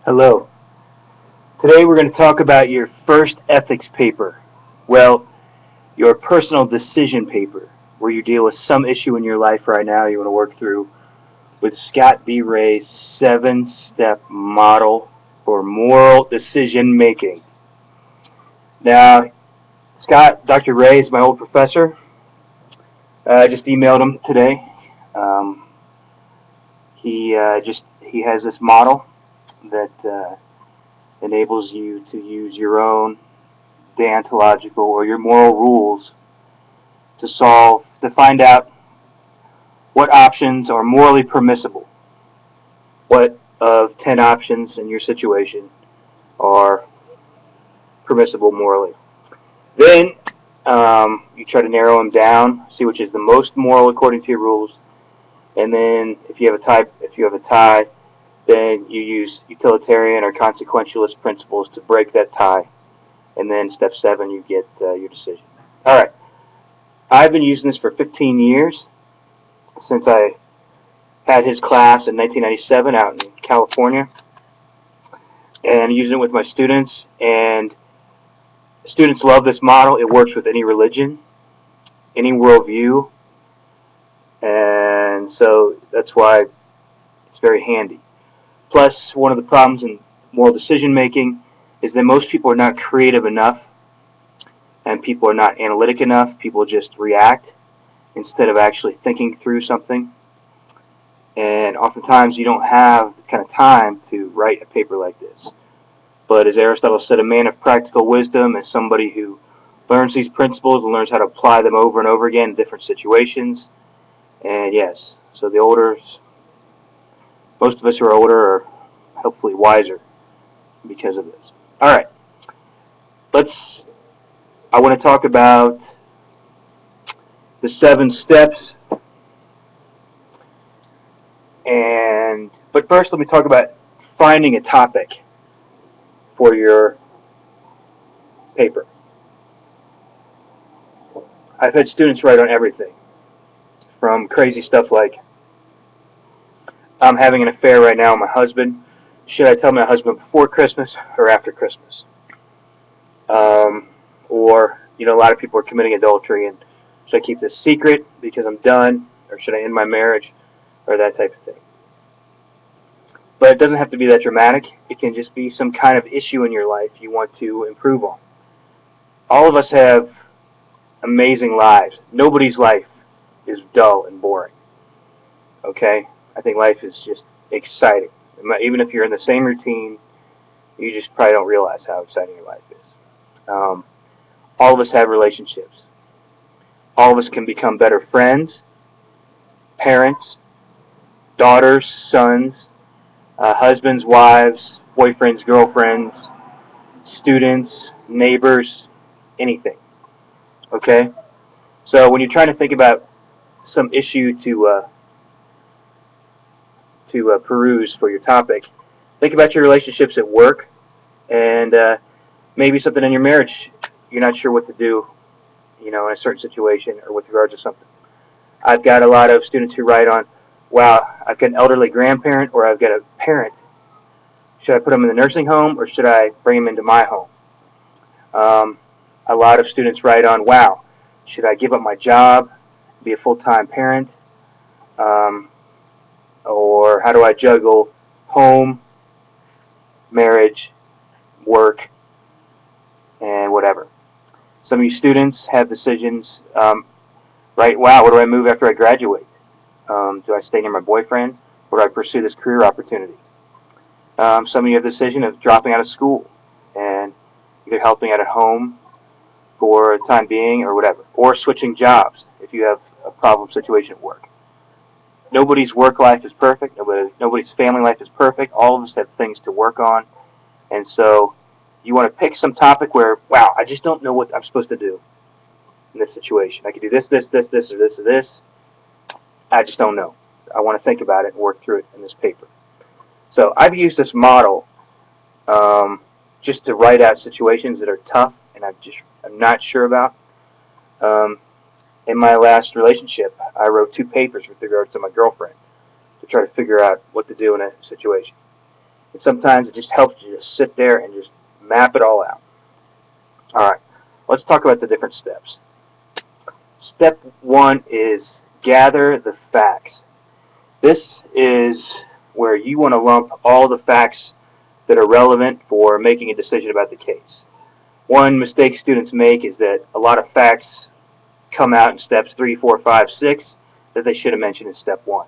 Hello. Today we're going to talk about your first ethics paper. Well, your personal decision paper, where you deal with some issue in your life right now you want to work through with Scott B. Ray's 7-step model for moral decision making. Now, Dr. Ray is my old professor. I just emailed him today. Um, he has this model that enables you to use your own deontological or your moral rules to find out what options are morally permissible. What of 10 options in your situation are permissible morally? Then you try to narrow them down, see which is the most moral according to your rules, and then if you have a tie, then you use utilitarian or consequentialist principles to break that tie, and then step 7 you get your decision. All right. I've been using this for 15 years, since I had his class in 1997 out in California, and using it with my students, and students love this model. It works with any religion, any worldview, and so that's why it's very handy. Plus, one of the problems in moral decision making is that most people are not creative enough, and people are not analytic enough. People just react instead of actually thinking through something. And oftentimes you don't have the kind of time to write a paper like this. But as Aristotle said, a man of practical wisdom is somebody who learns these principles and learns how to apply them over and over again in different situations. And yes, so most of us who are older are hopefully wiser because of this. All right, I want to talk about the 7 steps. But first, let me talk about finding a topic for your paper. I've had students write on everything, from crazy stuff like, I'm having an affair right now with my husband. Should I tell my husband before Christmas or after Christmas? Or, a lot of people are committing adultery, and should I keep this secret because I'm done, or should I end my marriage, or that type of thing. But it doesn't have to be that dramatic. It can just be some kind of issue in your life you want to improve on. All of us have amazing lives. Nobody's life is dull and boring. Okay? I think life is just exciting. Even if you're in the same routine, you just probably don't realize how exciting your life is. All of us have relationships. All of us can become better friends, parents, daughters, sons, husbands, wives, boyfriends, girlfriends, students, neighbors, anything. Okay? So when you're trying to think about some issue to peruse for your topic, think about your relationships at work, and maybe something in your marriage you're not sure what to do, in a certain situation or with regard to something. I've got a lot of students who write on, wow, I've got an elderly grandparent or I've got a parent. Should I put them in the nursing home or should I bring them into my home? A lot of students write on, wow, should I give up my job, be a full-time parent, or how do I juggle home, marriage, work, and whatever. Some of you students have decisions, right, wow, where do I move after I graduate? Do I stay near my boyfriend, or do I pursue this career opportunity? Some of you have the decision of dropping out of school and either helping out at home for a time being or whatever, or switching jobs if you have a problem situation at work. Nobody's work life is perfect. Nobody's family life is perfect. All of us have things to work on. And so you want to pick some topic where, wow, I just don't know what I'm supposed to do in this situation. I could do this, or this. I just don't know. I want to think about it and work through it in this paper. So I've used this model just to write out situations that are tough and I'm not sure about. In my last relationship, I wrote 2 papers with regards to my girlfriend to try to figure out what to do in a situation. And sometimes it just helps you just sit there and just map it all out. All right, let's talk about the different steps. Step 1 is gather the facts. This is where you want to lump all the facts that are relevant for making a decision about the case. One mistake students make is that a lot of facts come out in steps 3, 4, 5, 6 that they should have mentioned in step 1.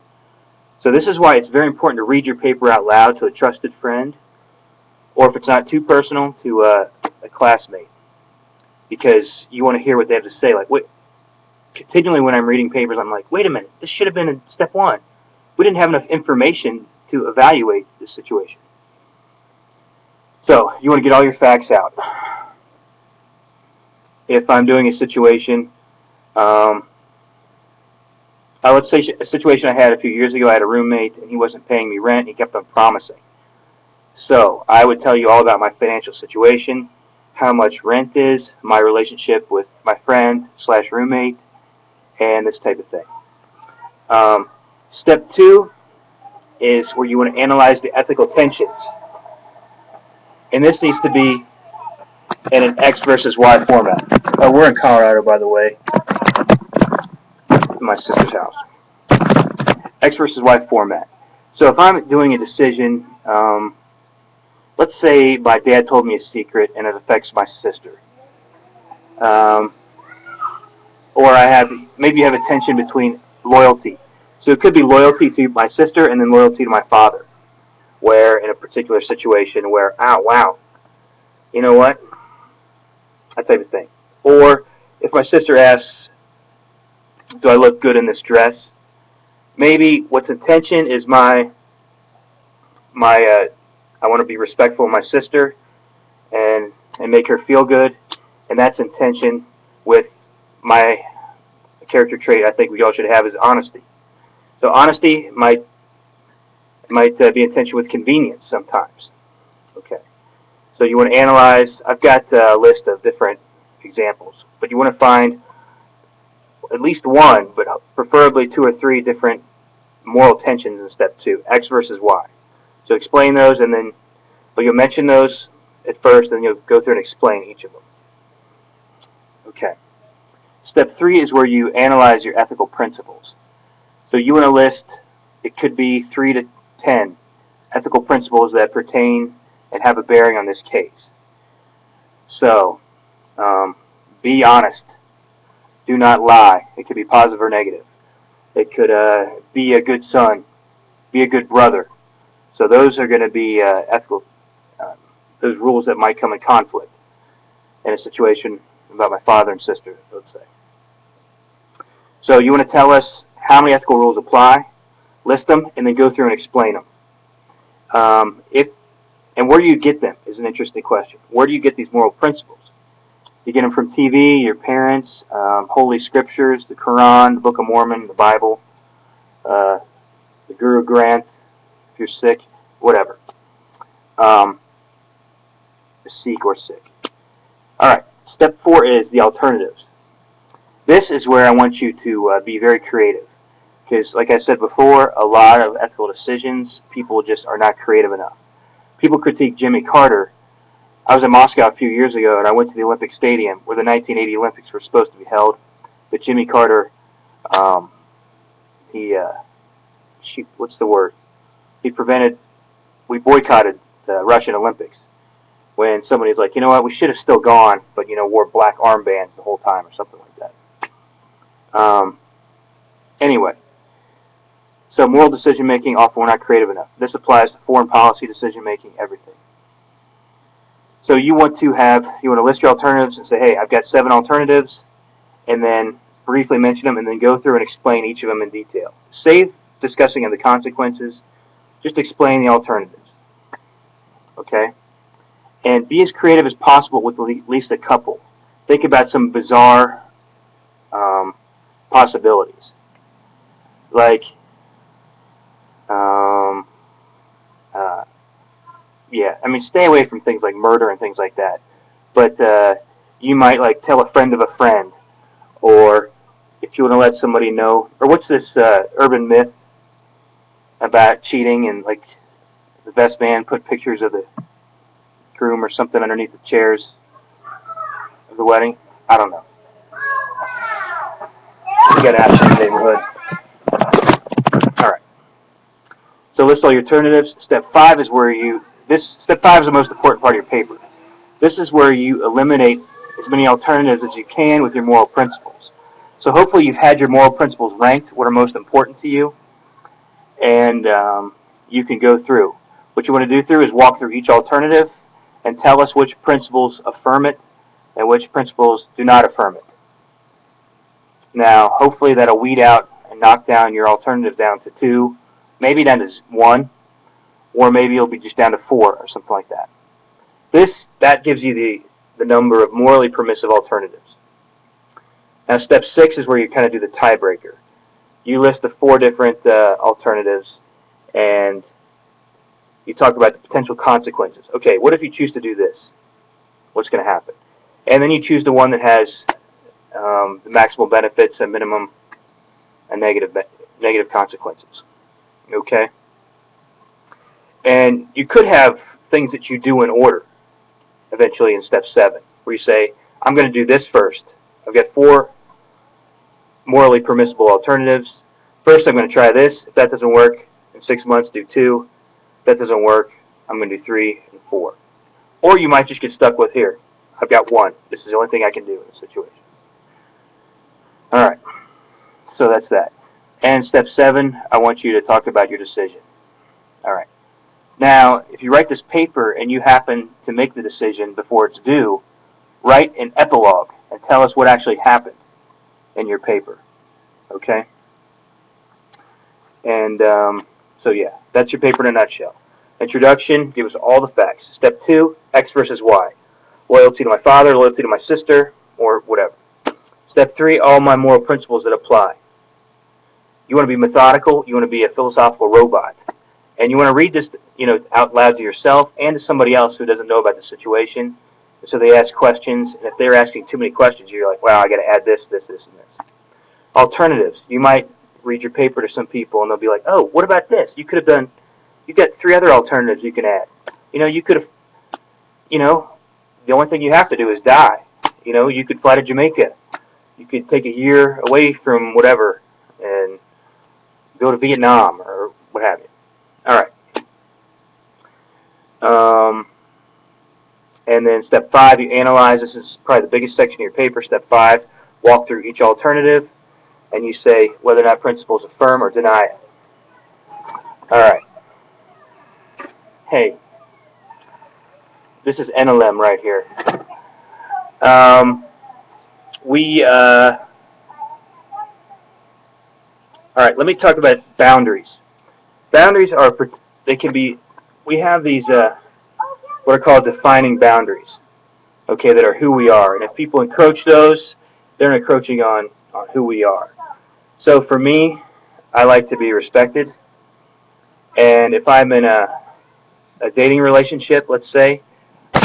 So this is why it's very important to read your paper out loud to a trusted friend, or if it's not too personal, to a classmate, because you want to hear what they have to say. Like, continually when I'm reading papers, I'm like, wait a minute, this should have been in step 1. We didn't have enough information to evaluate this situation. So you want to get all your facts out. If I'm doing a situation, let's say a situation I had a few years ago. I had a roommate and he wasn't paying me rent. He kept on promising. So I would tell you all about my financial situation, how much rent is, my relationship with my friend / roommate, and this type of thing. Step 2 is where you want to analyze the ethical tensions. And this needs to be in an X versus Y format. We're in Colorado, by the way, my sister's house. X versus Y format. So if I'm doing a decision, let's say my dad told me a secret and it affects my sister. Or maybe you have a tension between loyalty. So it could be loyalty to my sister and then loyalty to my father, where in a particular situation where, oh, wow, you know what? That type of thing. Or if my sister asks, do I look good in this dress? Maybe what's in tension is I want to be respectful of my sister and make her feel good, and that's in tension with my character trait I think we all should have is honesty. So honesty might be in tension with convenience sometimes. Okay. So you want to analyze. I've got a list of different examples, but you want to find at least one, but preferably 2 or 3 different moral tensions in step 2, X versus Y. So explain those, and then you'll mention those at first, then you'll go through and explain each of them. Okay. Step 3 is where you analyze your ethical principles. So you want to list, it could be 3 to 10 ethical principles that pertain and have a bearing on this case. So, be honest. Do not lie. It could be positive or negative. It could be a good son. Be a good brother. So those are going to be ethical, those rules that might come in conflict in a situation about my father and sister, let's say. So you want to tell us how many ethical rules apply, list them, and then go through and explain them. And where do you get them is an interesting question. Where do you get these moral principles? You get them from TV, your parents, Holy Scriptures, the Quran, the Book of Mormon, the Bible, the Guru Granth, if you're sick, whatever. Sikh or sick. Alright, step 4 is the alternatives. This is where I want you to be very creative. Because, like I said before, a lot of ethical decisions, people just are not creative enough. People critique Jimmy Carter. I was in Moscow a few years ago, and I went to the Olympic Stadium where the 1980 Olympics were supposed to be held. But Jimmy Carter, we boycotted the Russian Olympics. When somebody's like, you know what, we should have still gone, but, wore black armbands the whole time or something like that. Anyway, so moral decision-making, often we're not creative enough. This applies to foreign policy decision-making, everything. So you want to list your alternatives and say, hey, I've got 7 alternatives, and then briefly mention them, and then go through and explain each of them in detail. Save discussing of the consequences. Just explain the alternatives. Okay? And be as creative as possible with at least a couple. Think about some bizarre possibilities. Like, stay away from things like murder and things like that. But you might tell a friend of a friend, or if you want to let somebody know, or what's this urban myth about cheating and the best man put pictures of the groom or something underneath the chairs of the wedding? I don't know. You got to ask in the neighborhood. All right. So list all your alternatives. Step 5 is where step 5 is the most important part of your paper. This is where you eliminate as many alternatives as you can with your moral principles. So hopefully you've had your moral principles ranked, what are most important to you, and you can go through. What you want to do is walk through each alternative and tell us which principles affirm it and which principles do not affirm it. Now, hopefully that'll weed out and knock down your alternative down to 2, maybe down to 1, or maybe it'll be just down to 4 or something like that. That gives you the number of morally permissive alternatives. Now, step 6 is where you kind of do the tiebreaker. You list the 4 different alternatives, and you talk about the potential consequences. Okay, what if you choose to do this? What's going to happen? And then you choose the one that has the maximal benefits and minimum and negative consequences. Okay? And you could have things that you do in order eventually in step 7, where you say, I'm going to do this first. I've got 4 morally permissible alternatives. First, I'm going to try this. If that doesn't work, in 6 months, do 2. If that doesn't work, I'm going to do 3 and 4. Or you might just get stuck with, here, I've got 1. This is the only thing I can do in this situation. All right. So that's that. And step 7, I want you to talk about your decision. All right. Now, if you write this paper and you happen to make the decision before it's due, write an epilogue and tell us what actually happened in your paper. Okay? And so, yeah, that's your paper in a nutshell. Introduction, give us all the facts. Step 2, X versus Y. Loyalty to my father, loyalty to my sister, or whatever. Step 3, all my moral principles that apply. You want to be methodical, you want to be a philosophical robot. And you want to read this, out loud to yourself and to somebody else who doesn't know about the situation. And so they ask questions, and if they're asking too many questions, you're like, wow, I got to add this, this, this, and this. Alternatives. You might read your paper to some people, and they'll be like, oh, what about this? You got 3 other alternatives you can add. You could have, the only thing you have to do is die. You could fly to Jamaica. You could take a year away from whatever and go to Vietnam or what have you. All right. And then step 5, you analyze. This is probably the biggest section of your paper. Step 5, walk through each alternative, and you say whether or not principles affirm or deny it. All right. Hey, this is NLM right here. All right, let me talk about boundaries. Boundaries are, we have these, what are called defining boundaries, okay, that are who we are. And if people encroach those, they're encroaching on who we are. So for me, I like to be respected. And if I'm in a dating relationship, let's say,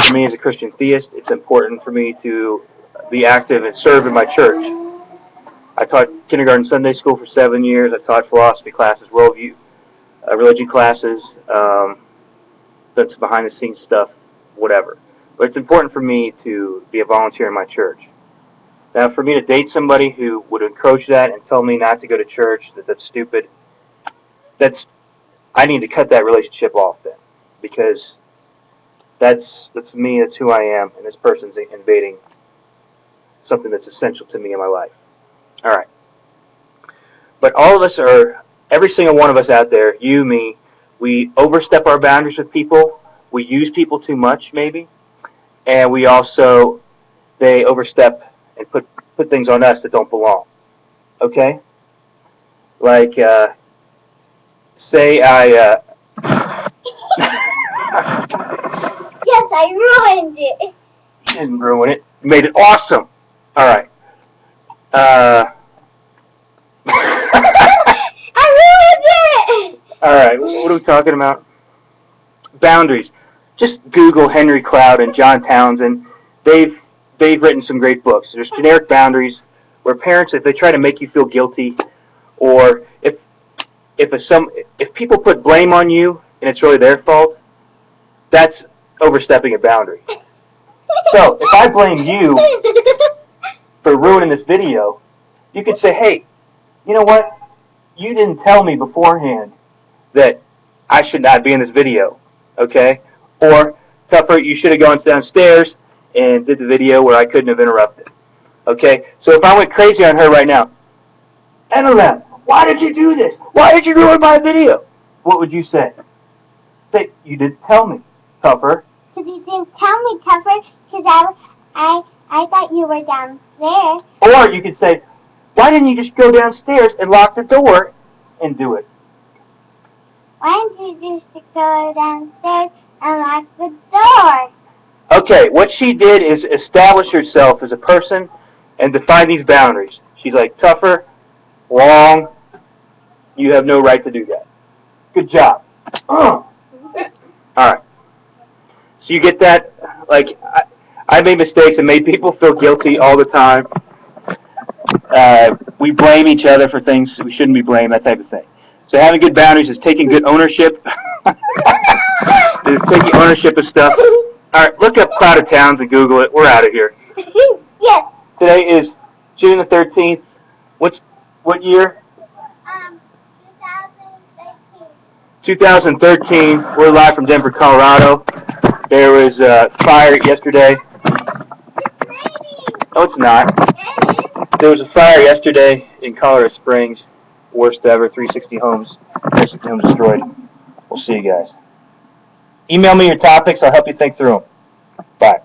for me as a Christian theist, it's important for me to be active and serve in my church. I taught kindergarten Sunday school for 7 years. I taught philosophy classes, worldview, religion classes, done some behind-the-scenes stuff, whatever. But it's important for me to be a volunteer in my church. Now, for me to date somebody who would encroach that and tell me not to go to church, that's stupid, I need to cut that relationship off then, because that's me, that's who I am, and this person's invading something that's essential to me in my life. All right. But all of us every single one of us out there, you, me, we overstep our boundaries with people. We use people too much, maybe. And they overstep and put things on us that don't belong. Okay? Like, say I... Yes, I ruined it. You didn't ruin it. You made it awesome. All right. I ruined it! All right, what are we talking about? Boundaries. Just Google Henry Cloud and John Townsend. They've written some great books. There's generic boundaries where parents, if they try to make you feel guilty, or if people put blame on you, and it's really their fault, that's overstepping a boundary. So, if I blame you for ruining this video, you could say, hey, you know what? You didn't tell me beforehand that I should not be in this video, okay? Or, Tougher, you should have gone downstairs and did the video where I couldn't have interrupted, okay? So if I went crazy on her right now, MLM, why did you do this? Why did you ruin my video? What would you say? Say, you didn't tell me, Tougher. Because you didn't tell me, Tougher, because I thought you were downstairs. Or you could say, why didn't you just go downstairs and lock the door and do it? Why didn't you just go downstairs and lock the door? Okay, what she did is establish herself as a person and define these boundaries. She's like, Tougher, wrong, you have no right to do that. Good job. Alright. So you get that? Like, I made mistakes and made people feel guilty all the time. We blame each other for things we shouldn't be blamed, that type of thing. So having good boundaries is taking good ownership. Is taking ownership of stuff. Alright, look up Cloud of Towns and Google it. We're out of here. Yes. Today is June the 13th. What year? 2013. 2013. We're live from Denver, Colorado. There was a fire yesterday. It's raining. No, it's not. It is. There was a fire yesterday in Colorado Springs. Worst ever. 360 homes destroyed. We'll see you guys. Email me your topics. I'll help you think through them. Bye.